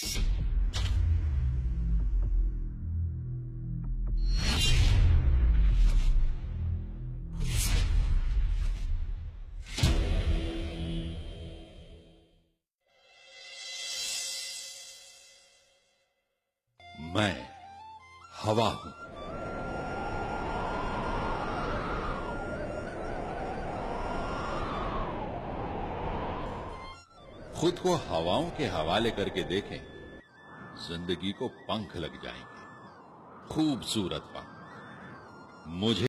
मैं हवा हूं। खुद को हवाओं के हवाले करके देखें, जिंदगी को पंख लग जाएंगे, खूबसूरत पंख। मुझे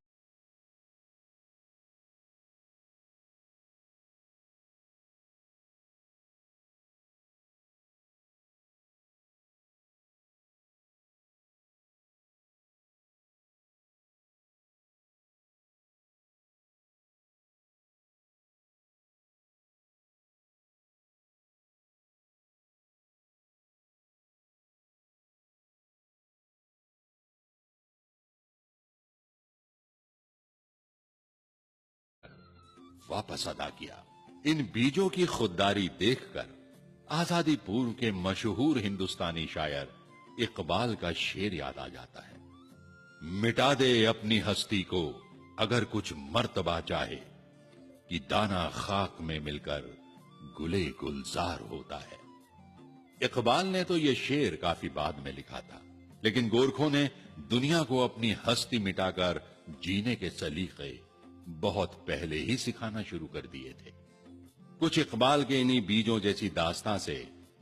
वापस अदा किया। इन बीजों की खुददारी देखकर आजादी पूर्व के मशहूर हिंदुस्तानी शायर इकबाल का शेर याद आ जाता है। मिटा दे अपनी हस्ती को अगर कुछ मर्तबा चाहे, कि दाना खाक में मिलकर गुले गुलजार होता है। इकबाल ने तो यह शेर काफी बाद में लिखा था, लेकिन गोरखों ने दुनिया को अपनी हस्ती मिटाकर जीने के सलीके बहुत पहले ही सिखाना शुरू कर दिए थे। कुछ इकबाल के इन्हीं बीजों जैसी दास्तां से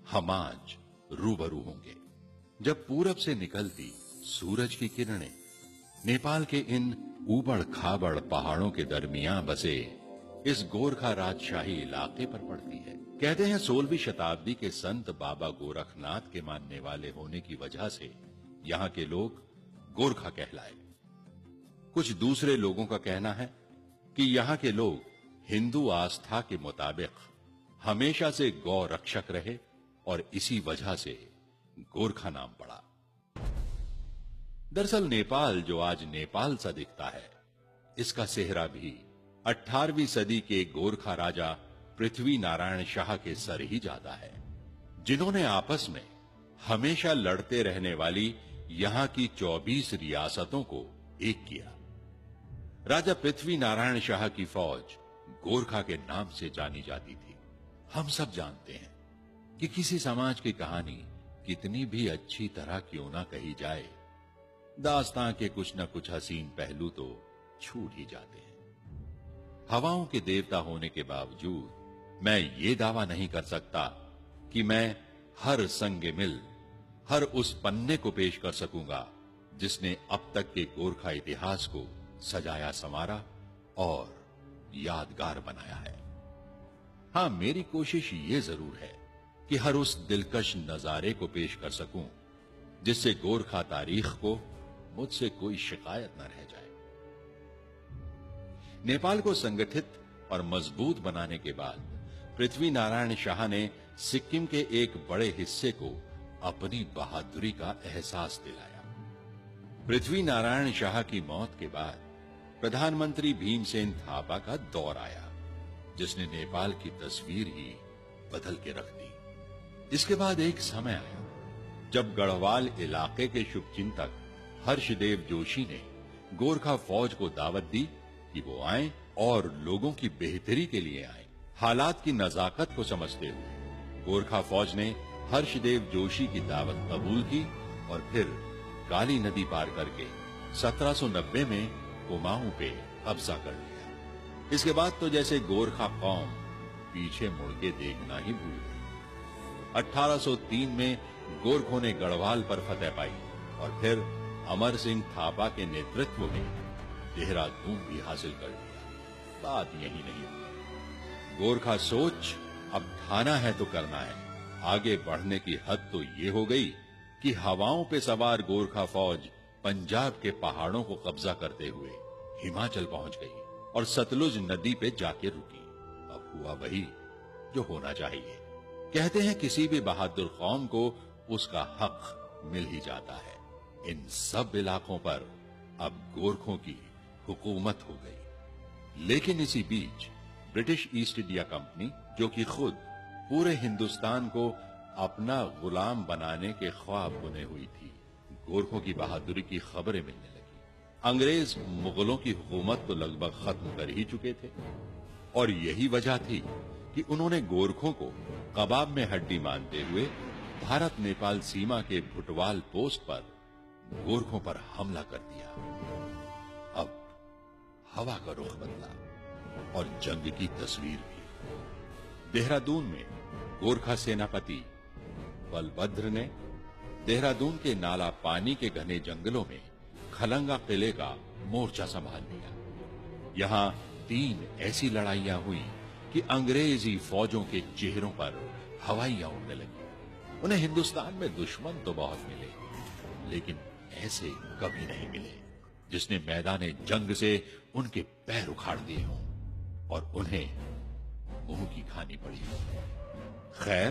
हम आज रूबरू होंगे। जब पूरब से निकलती सूरज की किरणें नेपाल के इन ऊबड़ खाबड़ पहाड़ों के दरमियान बसे इस गोरखा राजशाही इलाके पर पड़ती है। कहते हैं 16वीं शताब्दी के संत बाबा गोरखनाथ के मानने वाले होने की वजह से यहां के लोग गोरखा कहलाए। कुछ दूसरे लोगों का कहना है कि यहां के लोग हिंदू आस्था के मुताबिक हमेशा से गौ रक्षक रहे और इसी वजह से गोरखा नाम पड़ा। दरअसल नेपाल जो आज नेपाल सा दिखता है, इसका सेहरा भी 18वीं सदी के गोरखा राजा पृथ्वी नारायण शाह के सर ही जाता है, जिन्होंने आपस में हमेशा लड़ते रहने वाली यहां की 24 रियासतों को एक किया। राजा पृथ्वी नारायण शाह की फौज गोरखा के नाम से जानी जाती थी। हम सब जानते हैं कि किसी समाज की कहानी कितनी भी अच्छी तरह क्यों ना कही जाए, दास्तां के कुछ न कुछ हसीन पहलू तो छूट ही जाते हैं। हवाओं के देवता होने के बावजूद मैं ये दावा नहीं कर सकता कि मैं हर संग मिल, हर उस पन्ने को पेश कर सकूंगा जिसने अब तक के गोरखा इतिहास को सजाया संवारा और यादगार बनाया है। हां, मेरी कोशिश ये जरूर है कि हर उस दिलकश नजारे को पेश कर सकूं जिससे गोरखा तारीख को मुझसे कोई शिकायत न रह जाए। नेपाल को संगठित और मजबूत बनाने के बाद पृथ्वी नारायण शाह ने सिक्किम के एक बड़े हिस्से को अपनी बहादुरी का एहसास दिलाया। पृथ्वी नारायण शाह की मौत के बाद प्रधानमंत्री भीमसेन थापा का दौर आया, जिसने नेपाल की तस्वीर ही बदल के रख दी। इसके बाद एक समय आया जब गढ़वाल इलाके के शुभचिंतक हर्षदेव जोशी ने गोरखा फौज को दावत दी कि वो आए और लोगों की बेहतरी के लिए आए। हालात की नजाकत को समझते हुए गोरखा फौज ने हर्षदेव जोशी की दावत कबूल की और फिर काली नदी पार करके 1790 में कुमाऊं पे कब्जा कर लिया। इसके बाद तो जैसे गोरखा कौम पीछे मुड़ के देखना ही भूल गई। 1803 में गोरखों ने गढ़वाल पर फतह पाई और फिर अमर सिंह थापा के नेतृत्व में देहरादून भी हासिल कर लिया। बात यही नहीं हुई। गोरखा सोच अब ढाना है तो करना है। आगे बढ़ने की हद तो ये हो गई कि हवाओं पे सवार गोरखा फौज पंजाब के पहाड़ों को कब्जा करते हुए हिमाचल पहुंच गई और सतलुज नदी पे जाके रुकी। अब हुआ वही जो होना चाहिए। कहते हैं किसी भी बहादुर कौम को उसका हक मिल ही जाता है। इन सब इलाकों पर अब गोरखों की हुकूमत हो गई। लेकिन इसी बीच ब्रिटिश ईस्ट इंडिया कंपनी, जो कि खुद पूरे हिंदुस्तान को अपना गुलाम बनाने के ख्वाब बुने हुई थी। गोरखों की बहादुरी की खबरें मिलने लगी। अंग्रेज मुगलों की हुकूमत तो लगभग खत्म कर ही चुके थे और यही वजह थी कि उन्होंने गोरखों को कबाब में हड्डी मानते हुए भारत नेपाल सीमा के भुटवाल पोस्ट पर गोरखों पर हमला कर दिया। अब हवा का रुख बदला और जंग की तस्वीर भी। देहरादून में गोरखा सेनापति बलभद्र ने देहरादून के नाला पानी के घने जंगलों में खलंगा किले का मोर्चा संभाल लिया। यहां 3 ऐसी लड़ाइयां हुई कि अंग्रेजी फौजों के चेहरों पर हवाइयां उड़ने लगी। उन्हें हिंदुस्तान में दुश्मन तो बहुत मिले, लेकिन ऐसे कभी नहीं मिले जिसने मैदाने जंग से उनके पैर उखाड़ दिए हों और उन्हें मुंह की खानी पड़ी हो। खैर,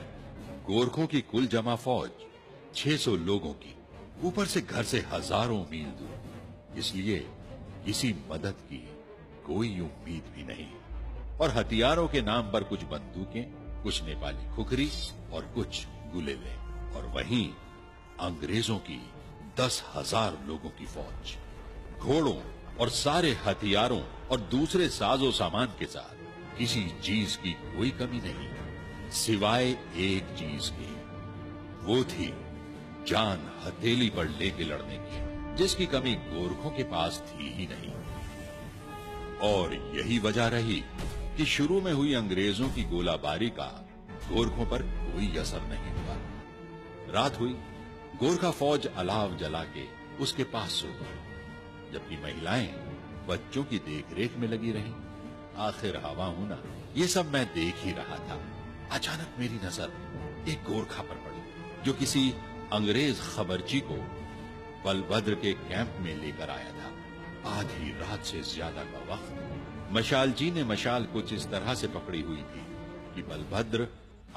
गोरखों की कुल जमा फौज 600 लोगों की, ऊपर से घर से हजारों मील दूर, इसलिए किसी मदद की कोई उम्मीद भी नहीं। और हथियारों के नाम पर कुछ बंदूकें, कुछ नेपाली खुखरी और कुछ गुलेले, और वहीं अंग्रेजों की 10,000 लोगों की फौज, घोड़ों और सारे हथियारों और दूसरे साजो सामान के साथ। किसी चीज की कोई कमी नहीं, सिवाय एक चीज की, वो थी जान हथेली पर लेके लड़ने की, जिसकी कमी गोरखों के पास थी ही नहीं। और यही वजह रही कि शुरू में हुई अंग्रेजों की गोलाबारी का गोरखों पर कोई असर नहीं हुआ। रात हुई, गोरखा फौज अलाव जला के उसके पास सो गई, जबकि महिलाएं बच्चों की देखरेख में लगी रहीं। आखिर हवा होना, ये सब मैं देख ही रहा था। अचानक मेरी नजर एक गोरखा पर पड़ी, जो किसी अंग्रेज खबरची को बलभद्र के कैंप में लेकर आया था। आधी रात से ज्यादा का वक्त। मशालजी ने मशाल कुछ इस तरह से पकड़ी हुई थी कि बलभद्र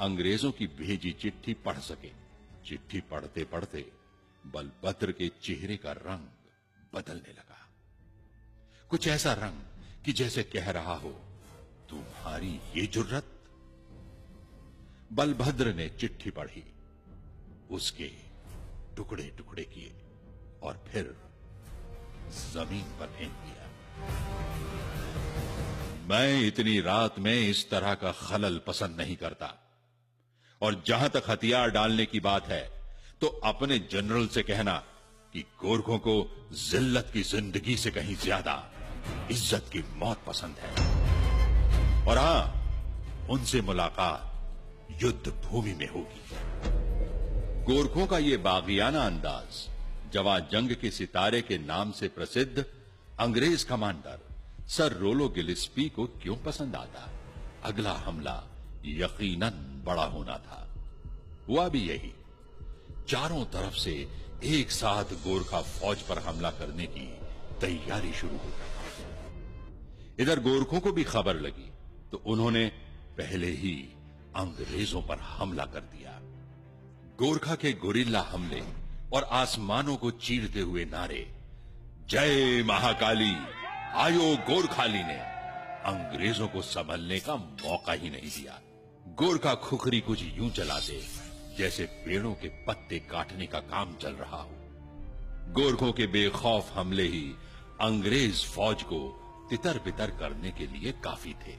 अंग्रेजों की भेजी चिट्ठी पढ़ सके। चिट्ठी पढ़ते पढ़ते बलभद्र के चेहरे का रंग बदलने लगा, कुछ ऐसा रंग कि जैसे कह रहा हो, तुम्हारी ये जुर्रत। बलभद्र ने चिट्ठी पढ़ी, उसके टुकड़े टुकड़े किए और फिर जमीन पर फेंक दिया। मैं इतनी रात में इस तरह का खलल पसंद नहीं करता, और जहां तक हथियार डालने की बात है तो अपने जनरल से कहना कि गोरखों को जिल्लत की जिंदगी से कहीं ज्यादा इज्जत की मौत पसंद है। और हां, उनसे मुलाकात युद्ध भूमि में होगी। गोरखों का यह बागियाना अंदाज जवां जंग के सितारे के नाम से प्रसिद्ध अंग्रेज कमांडर सर रोलो गिलिस्पी को क्यों पसंद आता? अगला हमला यकीनन बड़ा होना था। हुआ भी यही। चारों तरफ से एक साथ गोरखा फौज पर हमला करने की तैयारी शुरू हो गई। इधर गोरखों को भी खबर लगी तो उन्होंने पहले ही अंग्रेजों पर हमला कर दिया। गोरखा के गुरिल्ला हमले और आसमानों को चीरते हुए नारे, जय महाकाली, आयो गोरखाली, ने अंग्रेजों को संभलने का मौका ही नहीं दिया। गोरखा खुखरी कुछ यूं चलाते जैसे पेड़ों के पत्ते काटने का काम चल रहा हो। गोरखों के बेखौफ हमले ही अंग्रेज फौज को तितर बितर करने के लिए काफी थे।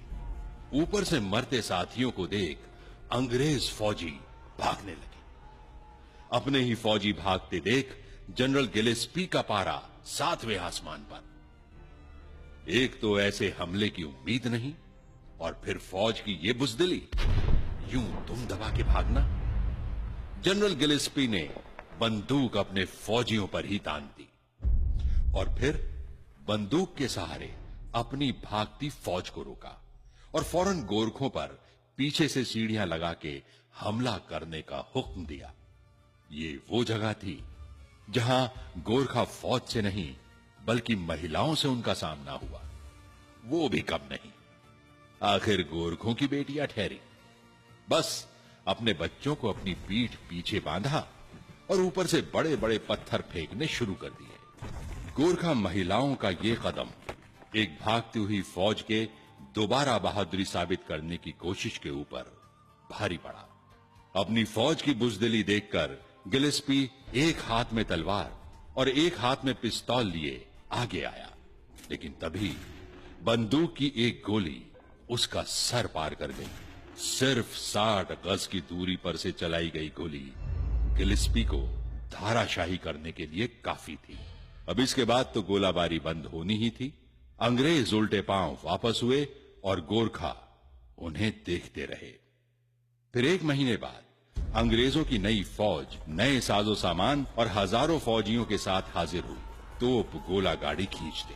ऊपर से मरते साथियों को देख अंग्रेज फौजी भागने लगे। अपने ही फौजी भागते देख जनरल गिलेस्पी का पारा 7वें आसमान पर। एक तो ऐसे हमले की उम्मीद नहीं, और फिर फौज की ये बुजदिली, यूं दुम दबा के भागना। जनरल गिलेस्पी ने बंदूक अपने फौजियों पर ही तान दी और फिर बंदूक के सहारे अपनी भागती फौज को रोका और फौरन गोरखों पर पीछे से सीढ़ियां लगा के हमला करने का हुक्म दिया। ये वो जगह थी जहां गोरखा फौज से नहीं बल्कि महिलाओं से उनका सामना हुआ, वो भी कम नहीं। आखिर गोरखों की बेटियां ठहरी, बस अपने बच्चों को अपनी पीठ पीछे बांधा और ऊपर से बड़े बड़े पत्थर फेंकने शुरू कर दिए। गोरखा महिलाओं का ये कदम एक भागती हुई फौज के दोबारा बहादुरी साबित करने की कोशिश के ऊपर भारी पड़ा। अपनी फौज की बुजदिली देखकर गिलेस्पी एक हाथ में तलवार और एक हाथ में पिस्तौल लिए आगे आया, लेकिन तभी बंदूक की एक गोली उसका सर पार कर गई। सिर्फ 60 गज की दूरी पर से चलाई गई गोली गिलेस्पी को धाराशाही करने के लिए काफी थी। अब इसके बाद तो गोलाबारी बंद होनी ही थी। अंग्रेज उल्टे पांव वापस हुए और गोरखा उन्हें देखते रहे। फिर 1 महीने बाद अंग्रेजों की नई फौज नए साजो सामान और हजारों फौजियों के साथ हाजिर हुई। तोप गोला गाड़ी खींचते,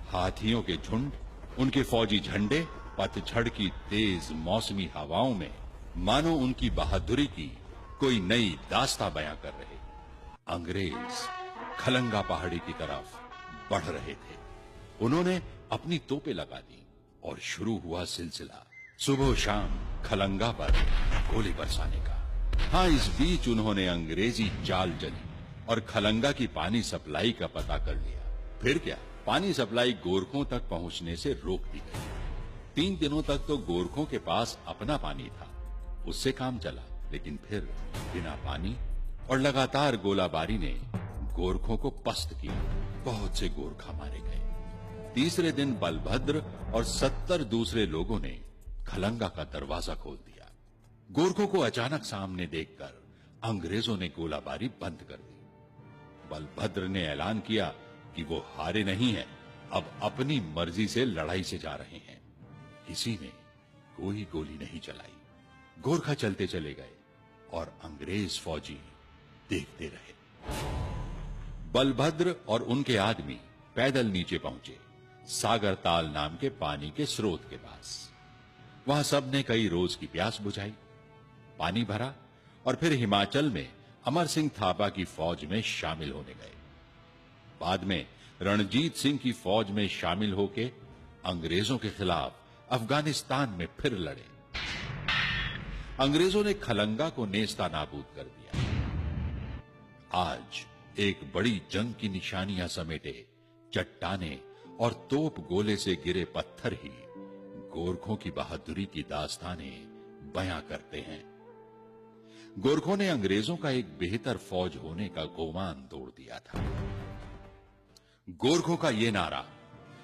हाथियों के झुंड, उनके फौजी झंडे पतझड़ की तेज मौसमी हवाओं में मानो उनकी बहादुरी की कोई नई दास्तां बयां कर रहे। अंग्रेज खलंगा पहाड़ी की तरफ बढ़ रहे थे। उन्होंने अपनी तोपें लगा दी और शुरू हुआ सिलसिला सुबह शाम खलंगा पर गोली बरसाने का। हाँ, इस बीच उन्होंने अंग्रेजी चाल चली और खलंगा की पानी सप्लाई का पता कर लिया। फिर क्या, पानी सप्लाई गोरखों तक पहुंचने से रोक दी गई। 3 दिनों तक तो गोरखों के पास अपना पानी था, उससे काम चला, लेकिन फिर बिना पानी और लगातार गोलाबारी ने गोरखों को पस्त किया। बहुत से गोरखा मारे गए। तीसरे दिन बलभद्र और 70 दूसरे लोगों ने खलंगा का दरवाजा खोल दिया। गोरखों को अचानक सामने देखकर अंग्रेजों ने गोलाबारी बंद कर दी। बलभद्र ने ऐलान किया कि वो हारे नहीं हैं, अब अपनी मर्जी से लड़ाई से जा रहे हैं। किसी ने कोई गोली नहीं चलाई। गोरखा चलते चले गए और अंग्रेज फौजी देखते रहे। बलभद्र और उनके आदमी पैदल नीचे पहुंचे, सागर ताल नाम के पानी के स्रोत के पास। वहां सबने कई रोज की प्यास बुझाई, पानी भरा और फिर हिमाचल में अमर सिंह थापा की फौज में शामिल होने गए। बाद में रणजीत सिंह की फौज में शामिल होकर अंग्रेजों के खिलाफ अफगानिस्तान में फिर लड़े। अंग्रेजों ने खलंगा को नेस्ता नाबूद कर दिया। आज एक बड़ी जंग की निशानियां समेटे चट्टाने और तोप गोले से गिरे पत्थर ही गोरखों की बहादुरी की दास्तानें बयां करते हैं। गोरखों ने अंग्रेजों का एक बेहतर फौज होने का गोमान तोड़ दिया था। गोरखों का यह नारा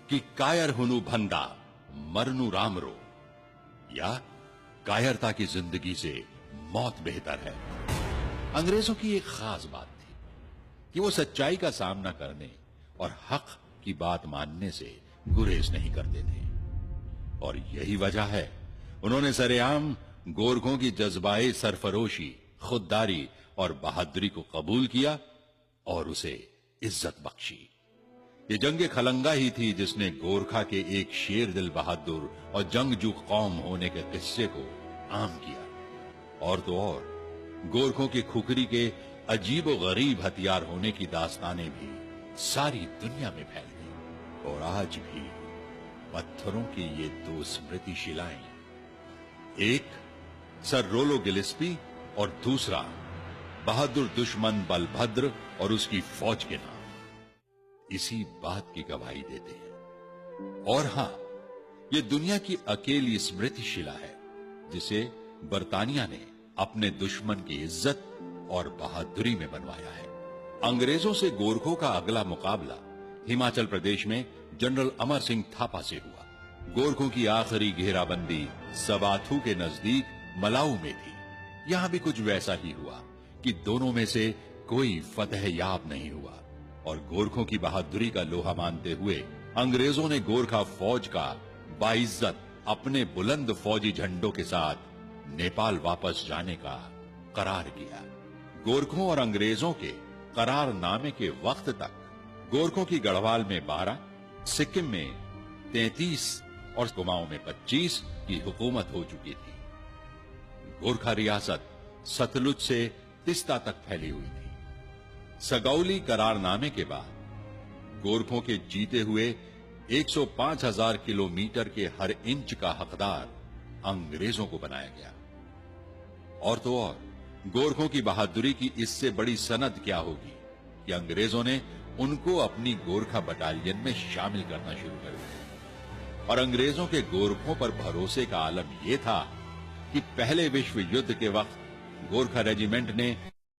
कि कायर हुनु भंदा मरनु रामरो, या कायरता की जिंदगी से मौत बेहतर है, अंग्रेजों की एक खास बात थी कि वो सच्चाई का सामना करने और हक की बात मानने से गुरेज नहीं करते थे। और यही वजह है उन्होंने सरेआम गोरखों की जज्बाए सरफरोशी, खुददारी और बहादुरी को कबूल किया और उसे इज्जत बख्शी। ये जंग खलंगा ही थी जिसने गोरखा के एक शेर दिल बहादुर और जंगजू कौम होने के किस्से को आम किया। और तो और गोरखों की खुकरी के अजीब गरीब हथियार होने की दास्तानें भी सारी दुनिया में फैल गई। और आज भी पत्थरों की ये 2 स्मृति शिलाएं, एक सर रोलो गिलेस्पी और दूसरा बहादुर दुश्मन बलभद्र और उसकी फौज के नाम, इसी बात की गवाही देते हैं। और हां, यह दुनिया की अकेली स्मृति शिला है जिसे बरतानिया ने अपने दुश्मन की इज्जत और बहादुरी में बनवाया है। अंग्रेजों से गोरखों का अगला मुकाबला हिमाचल प्रदेश में जनरल अमर सिंह थापा से हुआ। गोरखों की आखिरी घेराबंदी सबाथू के नजदीक मलाऊ में थी। यहां भी कुछ वैसा ही हुआ कि दोनों में से कोई फतह याब नहीं हुआ और गोरखों की बहादुरी का लोहा मानते हुए अंग्रेजों ने गोरखा फौज का बाइज्जत अपने बुलंद फौजी झंडों के साथ नेपाल वापस जाने का करार किया। गोरखों और अंग्रेजों के करारनामे के वक्त तक गोरखों की गढ़वाल में 12, सिक्किम में 33 और कुमाऊं में 25 की हुकूमत हो चुकी थी। गोरखा रियासत सतलुज से तिस्ता तक फैली हुई थी। सगौली करारनामे के बाद गोरखों के जीते हुए 105,000 किलोमीटर के हर इंच का हकदार अंग्रेजों को बनाया गया। और तो और गोरखों की बहादुरी की इससे बड़ी सनद क्या होगी कि अंग्रेजों ने उनको अपनी गोरखा बटालियन में शामिल करना शुरू कर दिया। और अंग्रेजों के गोरखों पर भरोसे का आलम यह था कि पहले विश्व युद्ध के वक्त गोरखा रेजिमेंट ने